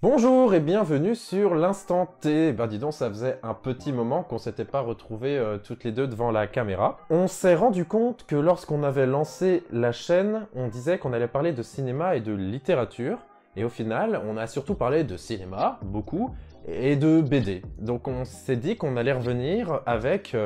Bonjour et bienvenue sur l'Instant T. Dis donc, ça faisait un petit moment qu'on s'était pas retrouvés toutes les deux devant la caméra. On s'est rendu compte que lorsqu'on avait lancé la chaîne, on disait qu'on allait parler de cinéma et de littérature. Et au final, on a surtout parlé de cinéma, beaucoup, et de BD. Donc on s'est dit qu'on allait revenir avec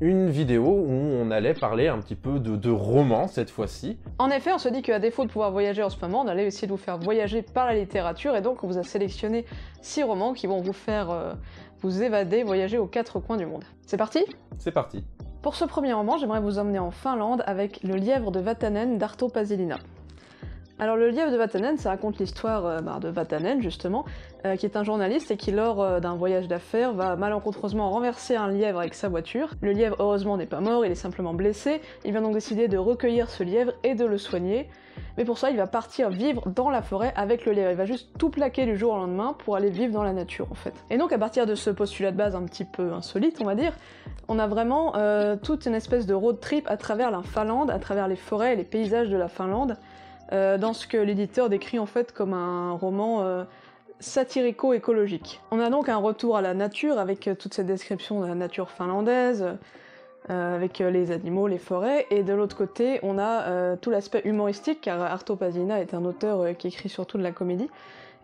une vidéo où on allait parler un petit peu de romans cette fois-ci. En effet, on se dit qu'à défaut de pouvoir voyager en ce moment, on allait essayer de vous faire voyager par la littérature, et donc on vous a sélectionné 6 romans qui vont vous faire vous évader, voyager aux 4 coins du monde. C'est parti ? C'est parti. Pour ce premier roman, j'aimerais vous emmener en Finlande avec Le Lièvre de Vatanen d'Arto Pasilina. Alors le Lièvre de Vatanen, ça raconte l'histoire de Vatanen justement, qui est un journaliste et qui lors d'un voyage d'affaires va malencontreusement renverser un lièvre avec sa voiture. Le lièvre heureusement n'est pas mort, il est simplement blessé, il va donc décider de recueillir ce lièvre et de le soigner, mais pour ça il va partir vivre dans la forêt avec le lièvre, il va juste tout plaquer du jour au lendemain pour aller vivre dans la nature en fait. Et donc à partir de ce postulat de base un petit peu insolite on va dire, on a vraiment toute une espèce de road trip à travers la Finlande, à travers les forêts et les paysages de la Finlande, dans ce que l'éditeur décrit en fait comme un roman satirico-écologique. On a donc un retour à la nature avec toute cette description de la nature finlandaise, avec les animaux, les forêts, et de l'autre côté on a tout l'aspect humoristique, car Arto Pasina est un auteur qui écrit surtout de la comédie,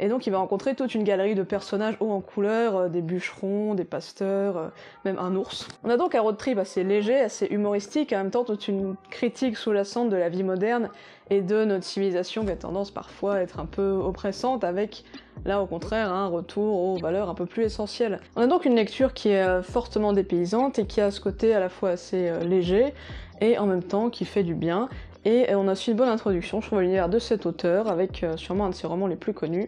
et donc il va rencontrer toute une galerie de personnages hauts en couleur, des bûcherons, des pasteurs, même un ours. On a donc un road trip assez léger, assez humoristique, et en même temps toute une critique sous-jacente de la vie moderne et de notre civilisation qui a tendance parfois à être un peu oppressante, avec là au contraire un retour aux valeurs un peu plus essentielles. On a donc une lecture qui est fortement dépaysante et qui a ce côté à la fois assez léger et en même temps qui fait du bien. Et on a aussi une bonne introduction, je trouve, à l'univers de cet auteur, avec sûrement un de ses romans les plus connus,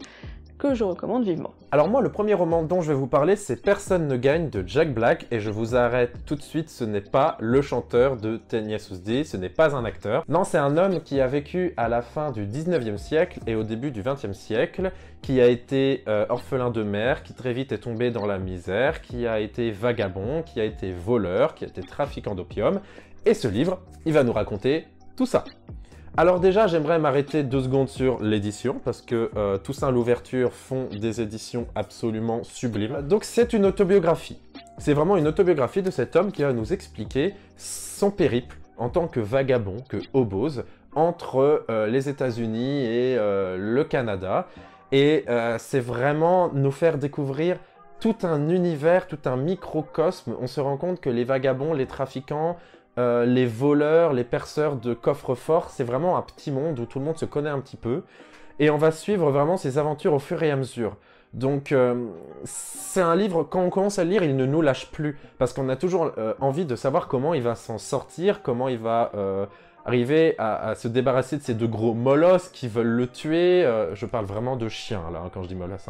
que je recommande vivement. Alors moi, le premier roman dont je vais vous parler, c'est Personne ne gagne de Jack Black, et je vous arrête tout de suite, ce n'est pas le chanteur de Tenacious D, ce n'est pas un acteur. Non, c'est un homme qui a vécu à la fin du 19e siècle et au début du 20e siècle, qui a été orphelin de mère, qui très vite est tombé dans la misère, qui a été vagabond, qui a été voleur, qui a été trafiquant d'opium, et ce livre, il va nous raconter tout ça. Alors déjà, j'aimerais m'arrêter 2 secondes sur l'édition, parce que Toussaint Louverture font des éditions absolument sublimes. Donc c'est une autobiographie. C'est vraiment une autobiographie de cet homme qui va nous expliquer son périple en tant que vagabond, que hobose, entre les États-Unis et le Canada. Et c'est vraiment nous faire découvrir tout un univers, tout un microcosme. On se rend compte que les vagabonds, les trafiquants, les voleurs, les perceurs de coffres-forts, c'est vraiment un petit monde où tout le monde se connaît un petit peu. Et on va suivre vraiment ses aventures au fur et à mesure. Donc c'est un livre, quand on commence à le lire, il ne nous lâche plus. Parce qu'on a toujours envie de savoir comment il va s'en sortir, comment il va arriver à se débarrasser de ces 2 gros molosses qui veulent le tuer. Je parle vraiment de chiens là, quand je dis molosses.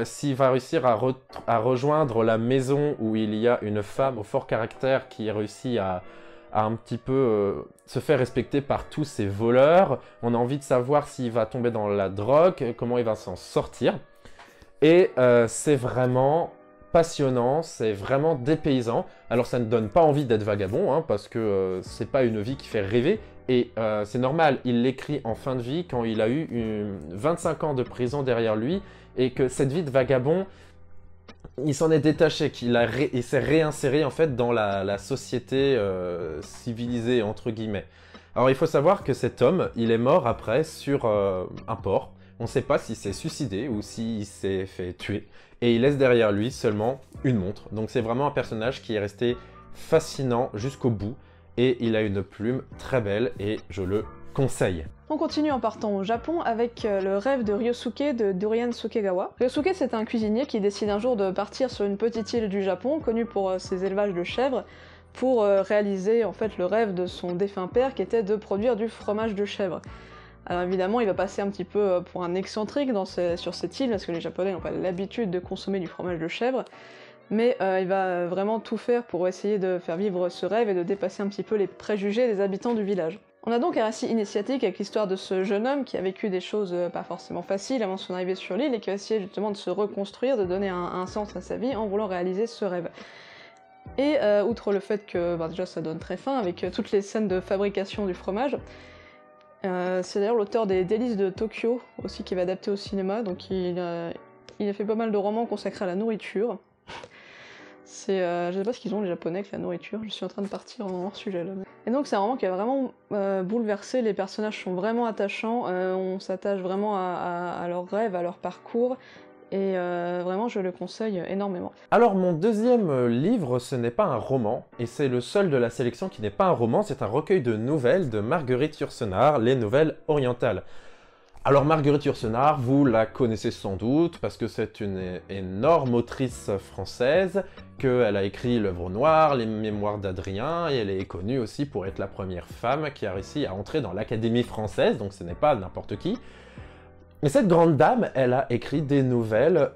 S'il va réussir à rejoindre la maison où il y a une femme au fort caractère qui réussit à un petit peu se faire respecter par tous ces voleurs. On a envie de savoir s'il va tomber dans la drogue, comment il va s'en sortir. Et c'est vraiment passionnant, c'est vraiment dépaysant. Alors ça ne donne pas envie d'être vagabond, hein, parce que c'est pas une vie qui fait rêver. Et c'est normal, il l'écrit en fin de vie quand il a eu 25 ans de prison derrière lui, et que cette vie de vagabond, il s'en est détaché, il s'est réinséré en fait dans la société civilisée, entre guillemets. Alors il faut savoir que cet homme, il est mort après sur un port. On ne sait pas s'il s'est suicidé ou s'il s'est fait tuer. Et il laisse derrière lui seulement une montre. Donc c'est vraiment un personnage qui est resté fascinant jusqu'au bout. Et il a une plume très belle et je le conseille. On continue en partant au Japon avec Le rêve de Ryosuke de Dorian Sukegawa. Ryosuke, c'est un cuisinier qui décide un jour de partir sur une petite île du Japon, connue pour ses élevages de chèvres, pour réaliser en fait le rêve de son défunt père qui était de produire du fromage de chèvre. Alors évidemment, il va passer un petit peu pour un excentrique sur cette île, parce que les Japonais n'ont pas l'habitude de consommer du fromage de chèvre, mais il va vraiment tout faire pour essayer de faire vivre ce rêve et de dépasser un petit peu les préjugés des habitants du village. On a donc un récit initiatique avec l'histoire de ce jeune homme qui a vécu des choses pas forcément faciles avant son arrivée sur l'île et qui va essayer justement de se reconstruire, de donner un sens à sa vie en voulant réaliser ce rêve. Et outre le fait que déjà ça donne très faim avec toutes les scènes de fabrication du fromage, C'est d'ailleurs l'auteur des Délices de Tokyo, aussi qui va adapter au cinéma, donc il a fait pas mal de romans consacrés à la nourriture. Je sais pas ce qu'ils ont les japonais avec la nourriture, je suis en train de partir en hors sujet là. Et donc c'est un roman qui a vraiment bouleversé, les personnages sont vraiment attachants, on s'attache vraiment à leurs rêves, à leur parcours, et vraiment je le conseille énormément. Alors mon deuxième livre, ce n'est pas un roman, et c'est le seul de la sélection qui n'est pas un roman, c'est un recueil de nouvelles de Marguerite Yourcenar, Les Nouvelles Orientales. Alors Marguerite Yourcenar, vous la connaissez sans doute parce que c'est une énorme autrice française, qu'elle a écrit L'Œuvre Noire, Les Mémoires d'Adrien, et elle est connue aussi pour être la première femme qui a réussi à entrer dans l'Académie française, donc ce n'est pas n'importe qui. Et cette grande dame, elle a écrit des nouvelles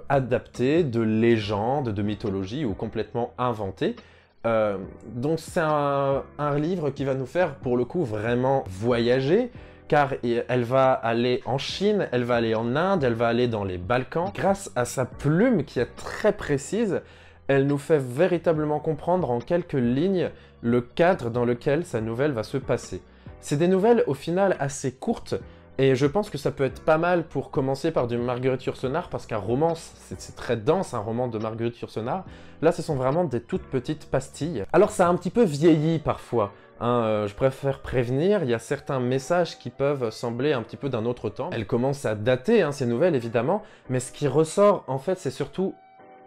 adaptées de légendes, de mythologie ou complètement inventées. Donc c'est un livre qui va nous faire pour le coup vraiment voyager, car elle va aller en Chine, elle va aller en Inde, elle va aller dans les Balkans. Grâce à sa plume qui est très précise, elle nous fait véritablement comprendre en quelques lignes le cadre dans lequel sa nouvelle va se passer. C'est des nouvelles au final assez courtes, et je pense que ça peut être pas mal pour commencer par du Marguerite Yourcenar, parce qu'un roman, c'est très dense, un roman de Marguerite Yourcenar. Là, ce sont vraiment des toutes petites pastilles. Alors ça a un petit peu vieilli parfois. Je préfère prévenir, il y a certains messages qui peuvent sembler un petit peu d'un autre temps. Elle commence à dater ces nouvelles évidemment, mais ce qui ressort en fait c'est surtout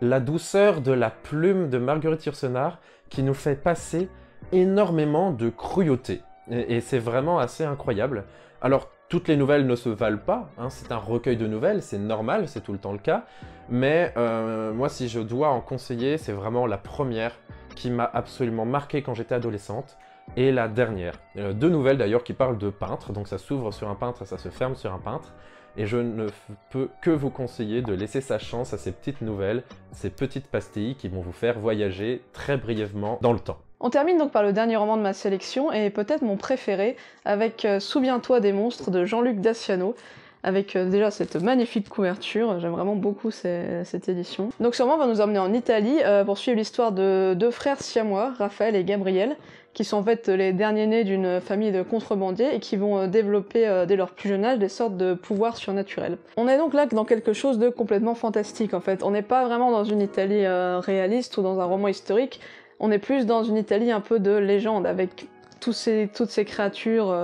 la douceur de la plume de Marguerite Yourcenar qui nous fait passer énormément de cruauté. Et c'est vraiment assez incroyable. Alors toutes les nouvelles ne se valent pas, c'est un recueil de nouvelles, c'est normal, c'est tout le temps le cas, mais moi si je dois en conseiller, c'est vraiment la première qui m'a absolument marqué quand j'étais adolescente. Et la dernière. Deux nouvelles d'ailleurs qui parlent de peintre, donc ça s'ouvre sur un peintre et ça se ferme sur un peintre. Et je ne peux que vous conseiller de laisser sa chance à ces petites nouvelles, ces petites pastilles qui vont vous faire voyager très brièvement dans le temps. On termine donc par le dernier roman de ma sélection, et peut-être mon préféré, avec Souviens-toi des monstres de Jean-Luc Daciano, avec déjà cette magnifique couverture, j'aime vraiment beaucoup cette édition. Donc ce roman va nous emmener en Italie pour suivre l'histoire de deux frères siamois, Raphaël et Gabriel, qui sont en fait les derniers nés d'une famille de contrebandiers et qui vont développer dès leur plus jeune âge des sortes de pouvoirs surnaturels. On est donc là dans quelque chose de complètement fantastique en fait, on n'est pas vraiment dans une Italie réaliste ou dans un roman historique, on est plus dans une Italie un peu de légende, avec toutes ces créatures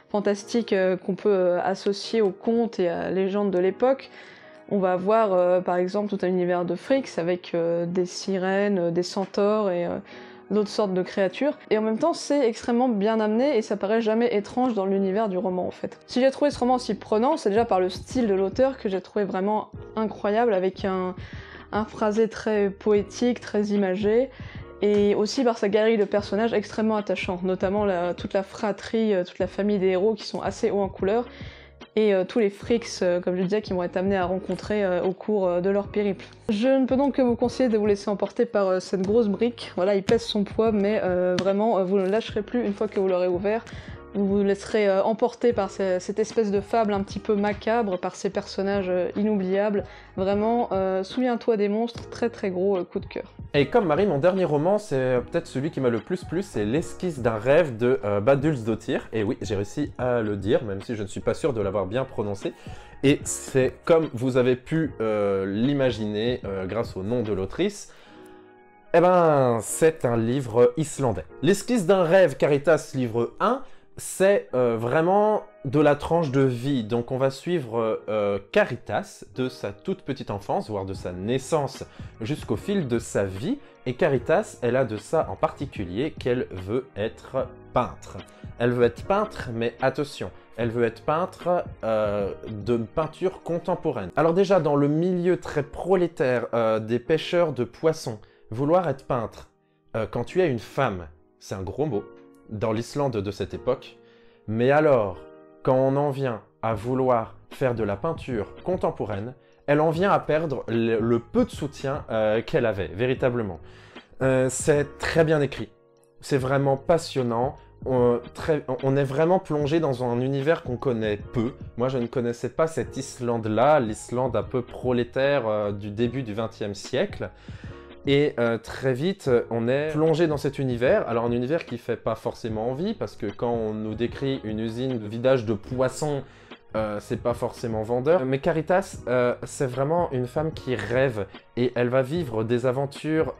fantastiques qu'on peut associer aux contes et à légendes de l'époque. On va avoir par exemple tout un univers de Fricks avec des sirènes, des centaures et d'autres sortes de créatures. Et en même temps, c'est extrêmement bien amené et ça paraît jamais étrange dans l'univers du roman en fait. Si j'ai trouvé ce roman si prenant, c'est déjà par le style de l'auteur que j'ai trouvé vraiment incroyable, avec un phrasé très poétique, très imagé, et aussi par sa galerie de personnages extrêmement attachants, notamment toute la fratrie, toute la famille des héros qui sont assez hauts en couleur, et tous les frics, comme je disais, qui vont être amenés à rencontrer au cours de leur périple. Je ne peux donc que vous conseiller de vous laisser emporter par cette grosse brique. Voilà, il pèse son poids, mais vraiment, vous ne le lâcherez plus une fois que vous l'aurez ouvert. Vous vous laisserez emporter par cette espèce de fable un petit peu macabre, par ces personnages inoubliables. Vraiment, Souviens-toi des monstres, très très gros coup de cœur. Et comme Marie, mon dernier roman, c'est peut-être celui qui m'a le plus plu, c'est L'esquisse d'un rêve de Badulsdottir. Et oui, j'ai réussi à le dire, même si je ne suis pas sûr de l'avoir bien prononcé. Et c'est comme vous avez pu l'imaginer grâce au nom de l'autrice, eh ben, c'est un livre islandais. L'esquisse d'un rêve, Caritas, livre 1, c'est vraiment de la tranche de vie. Donc on va suivre Caritas de sa toute petite enfance, voire de sa naissance jusqu'au fil de sa vie. Et Caritas, elle a de ça en particulier qu'elle veut être peintre. Elle veut être peintre, mais attention, elle veut être peintre de peinture contemporaine. Alors déjà, dans le milieu très prolétaire des pêcheurs de poissons, vouloir être peintre, quand tu es une femme, c'est un gros mot. Dans l'Islande de cette époque, mais alors, quand on en vient à vouloir faire de la peinture contemporaine, elle en vient à perdre le peu de soutien qu'elle avait, véritablement. C'est très bien écrit, c'est vraiment passionnant, on est vraiment plongé dans un univers qu'on connaît peu. Moi, je ne connaissais pas cette Islande-là, l'Islande un peu prolétaire du début du XXe siècle. Et très vite, on est plongé dans cet univers. Alors un univers qui fait pas forcément envie, parce que quand on nous décrit une usine de vidage de poissons, c'est pas forcément vendeur. Mais Caritas, c'est vraiment une femme qui rêve, et elle va vivre des aventures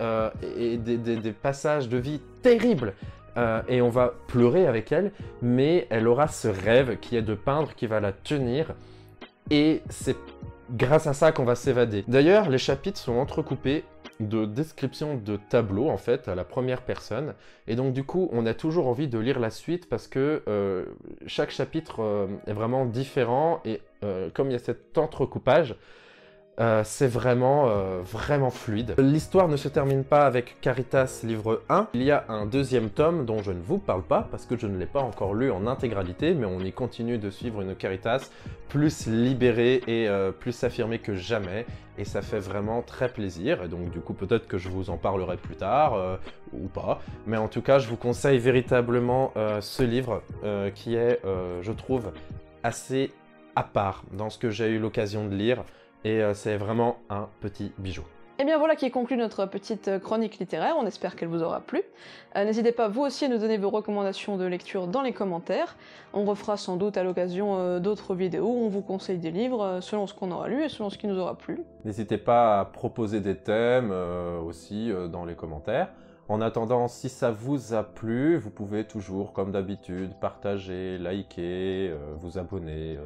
et des passages de vie terribles. Et on va pleurer avec elle, mais elle aura ce rêve qui est de peindre, qui va la tenir. Et c'est grâce à ça qu'on va s'évader. D'ailleurs, les chapitres sont entrecoupés de descriptions de tableaux, en fait, à la première personne. Et donc, du coup, on a toujours envie de lire la suite parce que chaque chapitre est vraiment différent. Et comme il y a cet entrecoupage, c'est vraiment fluide. L'histoire ne se termine pas avec Caritas livre 1. Il y a un deuxième tome dont je ne vous parle pas parce que je ne l'ai pas encore lu en intégralité, mais on y continue de suivre une Caritas plus libérée et plus affirmée que jamais. Et ça fait vraiment très plaisir. Et donc du coup peut-être que je vous en parlerai plus tard ou pas. Mais en tout cas je vous conseille véritablement ce livre qui est, je trouve, assez à part dans ce que j'ai eu l'occasion de lire. Et c'est vraiment un petit bijou. Et bien voilà qui conclut notre petite chronique littéraire, on espère qu'elle vous aura plu. N'hésitez pas vous aussi à nous donner vos recommandations de lecture dans les commentaires. On refera sans doute à l'occasion d'autres vidéos où on vous conseille des livres selon ce qu'on aura lu et selon ce qui nous aura plu. N'hésitez pas à proposer des thèmes aussi dans les commentaires. En attendant, si ça vous a plu, vous pouvez toujours, comme d'habitude, partager, liker, vous abonner,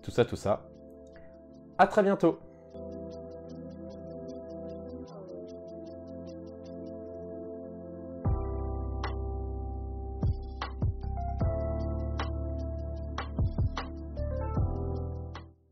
tout ça. À très bientôt!